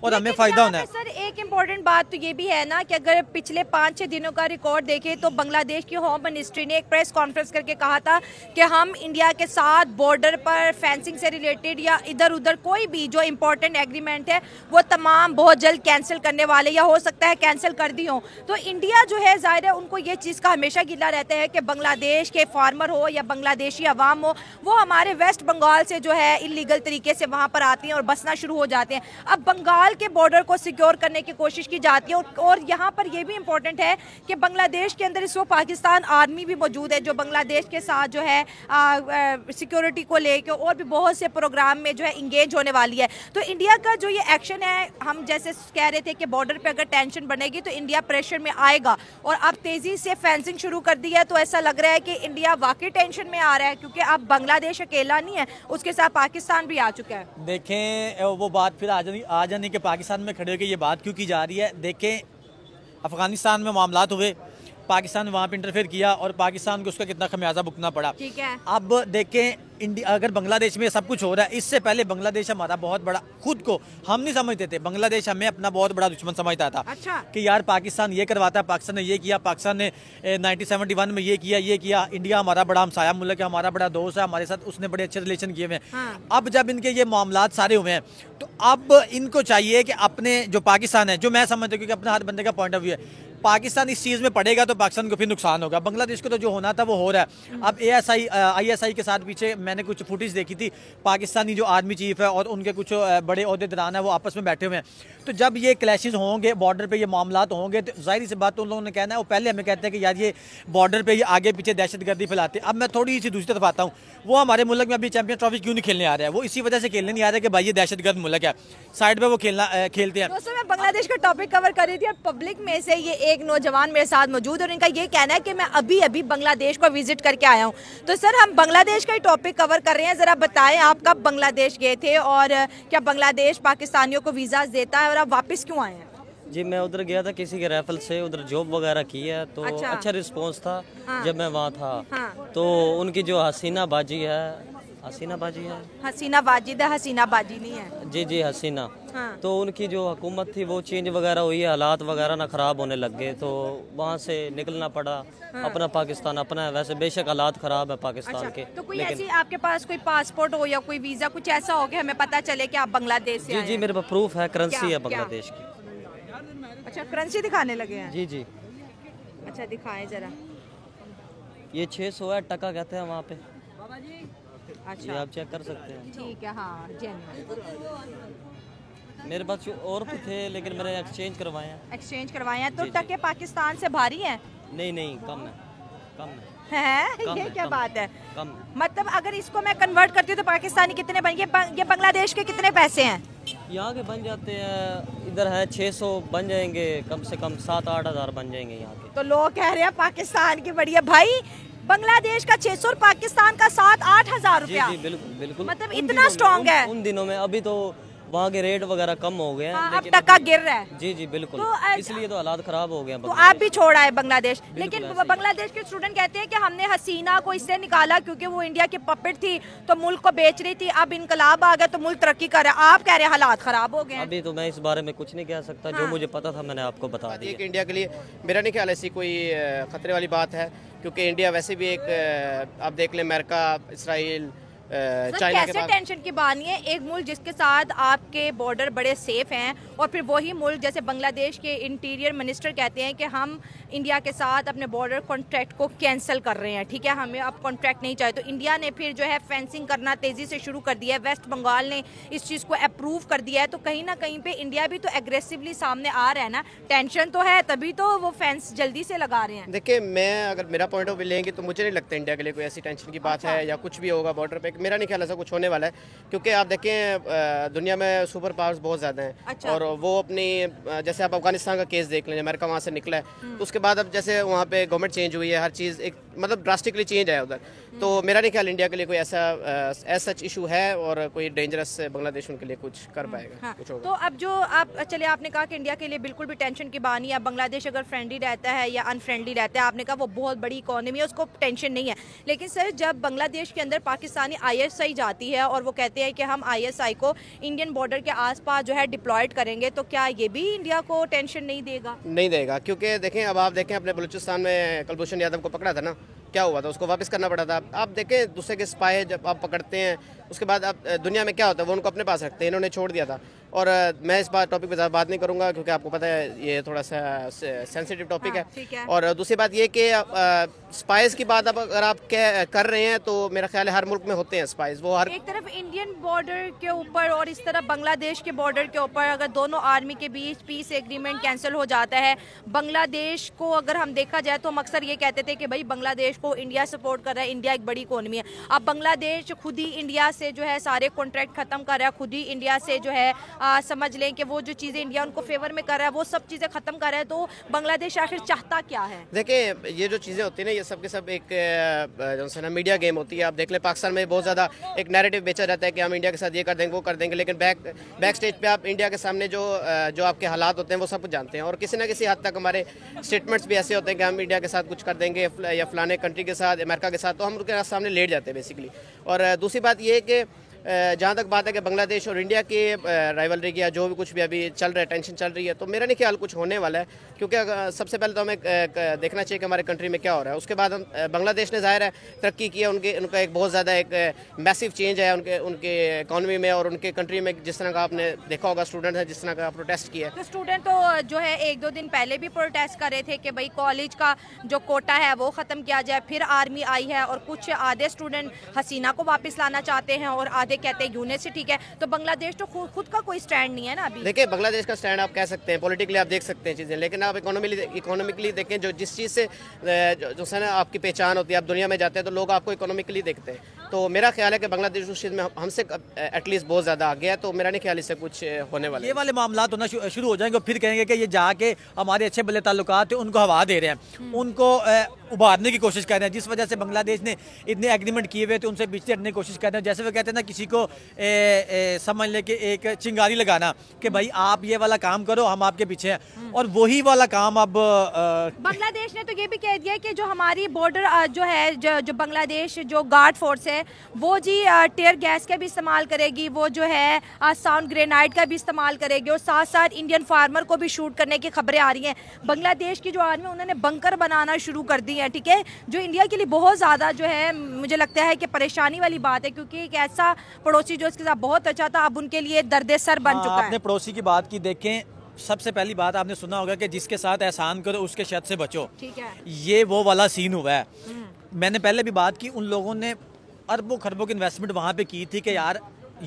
और हमें फायदा होना है। सर एक इम्पोर्टेंट बात तो ये भी है ना कि अगर पिछले 5-6 दिनों का रिकॉर्ड देखें तो बांग्लादेश की होम मिनिस्ट्री ने एक प्रेस कॉन्फ्रेंस करके कहा था कि हम इंडिया के साथ बॉर्डर पर फेंसिंग से रिलेटेड या इधर उधर कोई भी जो इम्पोर्टेंट एग्रीमेंट है वो तमाम बहुत जल्द कैंसिल करने वाले या हो सकता है कैंसिल कर दी हो। तो इंडिया जो है जाहिर है उनको ये चीज़ का हमेशा गिला रहता है कि बांग्लादेश के फार्मर हो या बांग्लादेशी अवाम हो वो हमारे वेस्ट बंगाल से जो है इलीगल तरीके से वहाँ पर आते हैं और बसना शुरू हो जाते हैं। अब बंगाल के बॉर्डर को सिक्योर करने की कोशिश की जाती है और यहाँ पर यह भी इम्पोर्टेंट है कि बांग्लादेश के अंदर इस वक्त पाकिस्तान आर्मी भी मौजूद है जो बांग्लादेश के साथ जो है सिक्योरिटी को लेकर और भी बहुत से प्रोग्राम में जो है इंगेज होने वाली है। तो इंडिया का जो ये एक्शन है, हम जैसे कह रहे थे कि बॉर्डर पे अगर टेंशन बनेगी तो इंडिया प्रेशर में आएगा और अब तेजी से फेंसिंग शुरू कर दी है तो ऐसा लग रहा है कि इंडिया वाकई टेंशन में आ रहा है क्योंकि अब बांग्लादेश अकेला नहीं है, उसके साथ पाकिस्तान भी आ चुका है। देखें वो बात फिर आ जाने के पाकिस्तान में खड़े होकर ये बात क्यों की जा रही है। देखें अफगानिस्तान में मामलात हुए, पाकिस्तान ने वहाँ पे इंटरफेयर किया और पाकिस्तान को उसका कितना खमियाजा भुगतना पड़ा। ठीक है। अब देखें इंडिया अगर बांग्लादेश में सब कुछ हो रहा है, इससे पहले बांग्लादेश हमारा बहुत बड़ा, खुद को हम नहीं समझते थे, बांग्लादेश हमें अपना बहुत बड़ा दुश्मन समझता था। अच्छा। कि यार पाकिस्तान ये करवाता है, पाकिस्तान ने ये किया, पाकिस्तान ने 1971 में ये किया, इंडिया हमारा बड़ा हमसाया मुल्क है, हमारा बड़ा दोस्त है, हमारे साथ उसने बड़े अच्छे रिलेशन किए हुए हैं। हाँ। अब जब इनके ये मामलात सारे हुए हैं तो अब इनको चाहिए कि अपने जो पाकिस्तान है, जो मैं समझता हूँ क्योंकि अपना हर बंदे का पॉइंट ऑफ व्यू है, पाकिस्तान इस चीज़ में पड़ेगा तो पाकिस्तान को फिर नुकसान होगा। बांग्लादेश को तो जो होना था वो हो रहा है। अब ISI के साथ पीछे मैंने कुछ फुटेज देखी थी, पाकिस्तानी जो आर्मी चीफ है और उनके कुछ बड़े ओहदेदारान है वो आपस में बैठे हुए हैं। तो जब ये क्लैशेस होंगे, बॉर्डर पे ये मामलात होंगे तो जाहिर सी बात तो उन लोगों ने कहना है, वो पहले हमें कहते हैं कि यार ये बॉर्डर पे ये आगे पीछे दहशतगर्दी फैलाते हैं। अब मैं थोड़ी सी दूसरी तरफ आता हूँ, वो हमारे मुल्क में अभी चैंपियन ट्रॉफी क्यों नहीं खेलने आ रहा है? वो इसी वजह से खेलने नहीं आ रहा है कि भाई ये दहशतगर्द मुल्क है, साइड पे वो खेलते हैं। दोस्तों मैं बांग्लादेश का टॉपिक कवर कर रही थी और पब्लिक में से ये एक नौजवान मेरे साथ मौजूद और इनका ये कहना है कि मैं अभी अभी बांग्लादेश को विजिट करके आया हूँ। तो सर हम बांग्लादेश का ही टॉपिक कवर कर रहे हैं, जरा बताएं आप कब बांग्लादेश गए थे और क्या बांग्लादेश पाकिस्तानियों को वीजा देता है और आप वापस क्यों आए हैं? जी मैं उधर गया था किसी के रेफल से, उधर जॉब वगैरह की है तो अच्छा रिस्पॉन्स था। हाँ। जब मैं वहाँ था तो उनकी जो हसीना बाजी है, हसीना बाजी नहीं है जी हसीना। हाँ। तो उनकी जो हुकूमत थी वो चेंज वगैरह हुई है, हालात वगैरह ना खराब होने लग गए तो वहाँ से निकलना पड़ा। हाँ। अपना पाकिस्तान अपना है, वैसे बेशक हालात खराब है पाकिस्तान। अच्छा, के तो कोई ऐसी आपके पास कोई पासपोर्ट हो या कोई वीजा कुछ ऐसा हो कि हमें पता चले कि आप बांग्लादेश से? जी मेरे पास प्रूफ है, करेंसी है बांग्लादेश की। अच्छा करेंसी दिखाने लगे हैं? जी। अच्छा दिखाएं जरा। ये 600 है, टका कहते हैं वहाँ पे। अच्छा आप चेक कर सकते हैं। ठीक है। हाँ मेरे पास और भी थे लेकिन मैंने एक्सचेंज करवाए हैं। तो टके पाकिस्तान से भारी हैं? नहीं कम है। ये क्या बात है? कम। मतलब अगर इसको मैं कन्वर्ट करती हूँ तो पाकिस्तानी कितने बन गए? ये बांग्लादेश के कितने पैसे हैं? यहाँ के बन जाते हैं, इधर है 600 बन जाएंगे, कम से कम 7-8 हज़ार बन जाएंगे यहाँ के। तो लोग कह रहे हैं पाकिस्तान की बढ़िया भाई, बांग्लादेश का 600 और पाकिस्तान का 7-8 हज़ार रुपया। जी बिल्कुल मतलब इतना स्ट्रॉन्ग है उन दिनों में। अभी तो वहाँ के रेट वगैरह कम हो गए हैं। हाँ, अब टका गिर रहा है। जी बिल्कुल। तो इसलिए तो हालात खराब हो गए हैं। तो आप भी छोड़ा है बांग्लादेश, लेकिन बांग्लादेश के स्टूडेंट कहते हैं कि हमने हसीना को इससे निकाला क्योंकि वो इंडिया की पपेट थी तो मुल्क को बेच रही थी, अब इनकलाब आ गया तो मुल्क तरक्की कर रहा है। आप कह रहे हैं हालात खराब हो गए। अभी तो मैं इस बारे में कुछ नहीं कह सकता। जो मुझे पता था मैंने आपको बता दिया। इंडिया के लिए मेरा नहीं ख्याल ऐसी कोई खतरे वाली बात है क्योंकि इंडिया वैसे भी एक, आप देख लें अमेरिका, इसराइल, चाइना के पास टेंशन की बात नहीं है। एक मुल्क जिसके साथ आपके बॉर्डर बड़े सेफ हैं और फिर वही मुल्क जैसे बांग्लादेश के इंटीरियर मिनिस्टर कहते हैं कि हम इंडिया के साथ अपने बॉर्डर कॉन्ट्रैक्ट को कैंसिल कर रहे हैं, ठीक है, हमें अब कॉन्ट्रैक्ट नहीं चाहिए। तो इंडिया ने फिर जो है फेंसिंग करना तेजी से शुरू कर दिया है, वेस्ट बंगाल ने इस चीज़ को अप्रूव कर दिया है। तो कहीं ना कहीं पे इंडिया भी तो एग्रेसिवली सामने आ रहा है ना, टेंशन तो है तभी तो वो फेंस जल्दी से लगा रहे हैं। देखिए मैं अगर मेरा पॉइंट ऑफ व्यू लेंगे तो मुझे नहीं लगता इंडिया के लिए कोई ऐसी टेंशन की बात है या कुछ भी होगा बॉर्डर पे। मेरा नहीं ख्याल ऐसा कुछ होने वाला है क्योंकि आप देखें दुनिया में सुपर पावर्स बहुत ज़्यादा हैं। अच्छा। और वो अपनी, जैसे आप अफगानिस्तान का केस देख लें, अमेरिका वहाँ से निकला है तो उसके बाद अब जैसे वहाँ पे गवर्नमेंट चेंज हुई है, हर चीज़ एक मतलब ड्रास्टिकली चेंज है उधर। तो मेरा नहीं ख्याल इंडिया के लिए कोई ऐसा सच इशू है और कोई डेंजरस बांग्लादेश उनके लिए कुछ कर पाएगा। हाँ। कुछ होगा। तो अब जो आप चले, आपने कहा कि इंडिया के लिए बिल्कुल भी टेंशन की बात नहीं है। बांग्लादेश अगर फ्रेंडली रहता है या अनफ्रेंडली रहता है, आपने कहा वो बहुत बड़ी इकोनॉमी है, उसको टेंशन नहीं है। लेकिन सर जब बांग्लादेश के अंदर पाकिस्तानी ISI जाती है और वो कहते हैं कि हम ISI को इंडियन बॉर्डर के आसपास जो है डिप्लॉयड करेंगे, तो क्या ये भी इंडिया को टेंशन नहीं देगा? नहीं देगा, क्योंकि देखें अब आप देखें अपने बलूचिस्तान में कुलभूषण यादव को पकड़ा था ना, क्या हुआ था, उसको वापस करना पड़ा था। आप देखें दूसरे के स्पाई जब आप पकड़ते हैं उसके बाद आप दुनिया में क्या होता है वो उनको अपने पास रखते हैं, इन्होंने छोड़ दिया था। और मैं इस टॉपिक पे ज़्यादा बात नहीं करूंगा क्योंकि आपको पता है ये थोड़ा सा सेंसिटिव टॉपिक है। और दूसरी बात ये कि स्पाइस की बात अगर आप कर रहे हैं तो मेरा ख्याल है हर मुल्क में होते हैं स्पाइस। वो हर एक तरफ इंडियन बॉर्डर के ऊपर और इस तरफ बांग्लादेश के बॉर्डर के ऊपर अगर दोनों आर्मी के बीच पीस एग्रीमेंट कैंसिल हो जाता है, बांग्लादेश को अगर हम देखा जाए तो हम अक्सर ये कहते थे कि भाई बांग्लादेश को इंडिया सपोर्ट कर रहा है, इंडिया एक बड़ी इकोनॉमी है। अब बांग्लादेश खुद ही इंडिया से जो है सारे कॉन्ट्रैक्ट खत्म कर रहा है, खुद ही इंडिया से जो है समझ लें कि वो जो चीज़ें इंडिया उनको फेवर में कर रहा है वो सब चीज़ें खत्म कर रहा है। तो बांग्लादेश आखिर चाहता क्या है? देखिए ये जो चीज़ें होती है ना ये सब के सब एक जो है ना मीडिया गेम होती है। आप देख लें पाकिस्तान में बहुत ज़्यादा एक नैरेटिव बेचा रहता है कि हम इंडिया के साथ ये कर देंगे वो कर देंगे, लेकिन बैक स्टेज पे आप इंडिया के सामने जो आपके हालात होते हैं वो सब कुछ जानते हैं। और किसी ना किसी हद तक हमारे स्टेटमेंट्स भी ऐसे होते हैं कि हम इंडिया के साथ कुछ कर देंगे या फलाने कंट्री के साथ, अमेरिका के साथ, तो हम उनके सामने लेट जाते हैं बेसिकली। और दूसरी बात ये है कि जहाँ तक बात है कि बांग्लादेश और इंडिया की राइवलरी की या जो भी कुछ भी अभी चल रहा है, टेंशन चल रही है, तो मेरा नहीं ख्याल कुछ होने वाला है। क्योंकि सबसे पहले तो हमें देखना चाहिए कि हमारे कंट्री में क्या हो रहा है। उसके बाद हम बांग्लादेश ने जाहिर है तरक्की की है, उनका एक बहुत ज़्यादा एक मैसिव चेंज है उनके इकॉनमी में और उनके कंट्री में। जिस तरह का आपने देखा होगा स्टूडेंट है जिस तरह का प्रोटेस्ट किया तो स्टूडेंट तो जो है 1-2 दिन पहले भी प्रोटेस्ट कर रहे थे कि भाई कॉलेज का जो कोटा है वो ख़त्म किया जाए। फिर आर्मी आई है और कुछ आधे स्टूडेंट हसीना को वापस लाना चाहते हैं और आधे कहते हैं यूनिट से ठीक है। तो बांग्लादेश तो खुद का कोई स्टैंड नहीं है ना अभी। देखिए बांग्लादेश का स्टैंड आप कह सकते हैं, पॉलिटिकली आप देख सकते हैं चीज़ें, लेकिन आप इकोनॉमिकली देखें जो जिस चीज़ से जो है ना आपकी पहचान होती है, आप दुनिया में जाते हैं तो लोग आपको इकोनॉमिकली देखते हैं। तो मेरा ख्याल है कि बांग्लादेश उस चीज़ में हमसे एटलीस्ट बहुत ज़्यादा आगे है, तो मेरा नहीं ख्याल इससे कुछ होने वाला। ये वाले मामला होना शुरू हो जाएंगे, फिर कहेंगे कि ये जाके हमारे अच्छे भले ताल्लुकात थे उनको हवा दे रहे हैं, उनको उभारने की कोशिश कर रहे हैं। जिस वजह से बांग्लादेश ने इतने एग्रीमेंट किए हुए थे उनसे पीछे हटने की कोशिश कर रहे हैं। जैसे वो कहते हैं ना किसी को समझ ले कि एक चिंगारी लगाना कि भाई आप ये वाला काम करो हम आपके पीछे हैं, और वही वाला काम अब बांग्लादेश ने तो ये भी कह दिया कि जो हमारी बॉर्डर जो है जो बांग्लादेश जो गार्ड फोर्स है वो जी टीयर गैस का भी इस्तेमाल करेगी, वो जो है साउंड ग्रेनाइड का भी इस्तेमाल करेगी और साथ साथ इंडियन फार्मर को भी शूट करने की खबरें आ रही हैं। बांग्लादेश की जो आर्मी उन्होंने बंकर बनाना शुरू कर दी है, ठीक है, जो इंडिया के लिए बहुत ज़्यादा जो है मुझे लगता है कि परेशानी वाली बात है, क्योंकि एक ऐसा पड़ोसी जो इसके साथ बहुत अच्छा था अब उनके लिए दर्दे सर बन चुका है। आपने पड़ोसी की बात की, देखें सबसे पहली बात आपने सुना होगा कि जिसके साथ एहसान करो उसके शर से बचो, ठीक है, ये वो वाला सीन हुआ है। मैंने पहले भी बात की, उन लोगों ने अरबों खरबों की इन्वेस्टमेंट वहाँ पे की थी कि यार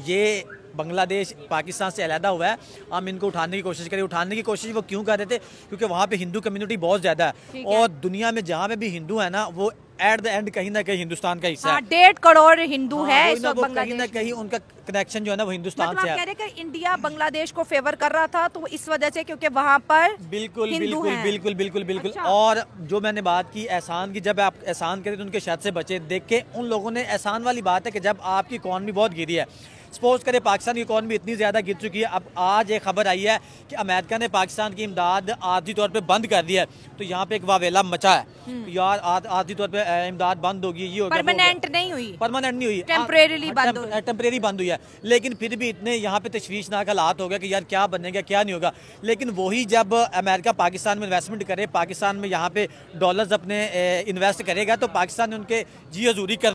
ये बांग्लादेश पाकिस्तान से अलहदा हुआ है, हम इनको उठाने की कोशिश करें। उठाने की कोशिश वो क्यों कर रहे थे? क्योंकि वहाँ पे हिंदू कम्युनिटी बहुत ज़्यादा है और दुनिया में जहाँ पे भी हिंदू है ना वो एट द एंड कहीं ना कहीं हिंदुस्तान का हिस्सा है। 1.5 करोड़ हिंदू है इस वक्त बांग्लादेश, कहीं ना कहीं उनका कनेक्शन जो है ना वो हिंदुस्तान से है। कह रहे कि इंडिया बांग्लादेश को फेवर कर रहा था तो इस वजह से क्योंकि वहाँ पर बिल्कुल हिंदू बिल्कुल हैं। बिल्कुल बिल्कुल बिल्कुल अच्छा। और जो मैंने बात की एहसान की, जब आप एहसान करें तो उनके शर से बचे। देख के उन लोगों ने एहसान वाली बात है कि जब आपकी इकॉनमी बहुत गिरी है, सपोज करें पाकिस्तान की इकॉनमी इतनी ज़्यादा गिर चुकी है, अब आज एक खबर आई है कि अमेरिका ने पाकिस्तान की इमदाद आर्जी तौर पे बंद कर दिया है, तो यहाँ पे एक वावेला मचा है यार, आर्जी तौर पे इमदाद बंद होगी, ये होगा, परमानेंट नहीं हुई, परमानेंट नहीं हुई, टेम्परेरी बंद हुई है। लेकिन फिर भी इतने यहाँ पे तशवीशनाक हालात हो गया कि यार क्या बनेगा क्या नहीं होगा। लेकिन वही जब अमेरिका पाकिस्तान में इन्वेस्टमेंट करे, पाकिस्तान में यहाँ पे डॉलर्स अपने इन्वेस्ट करेगा, तो पाकिस्तान ने उनके जी हजूरी कर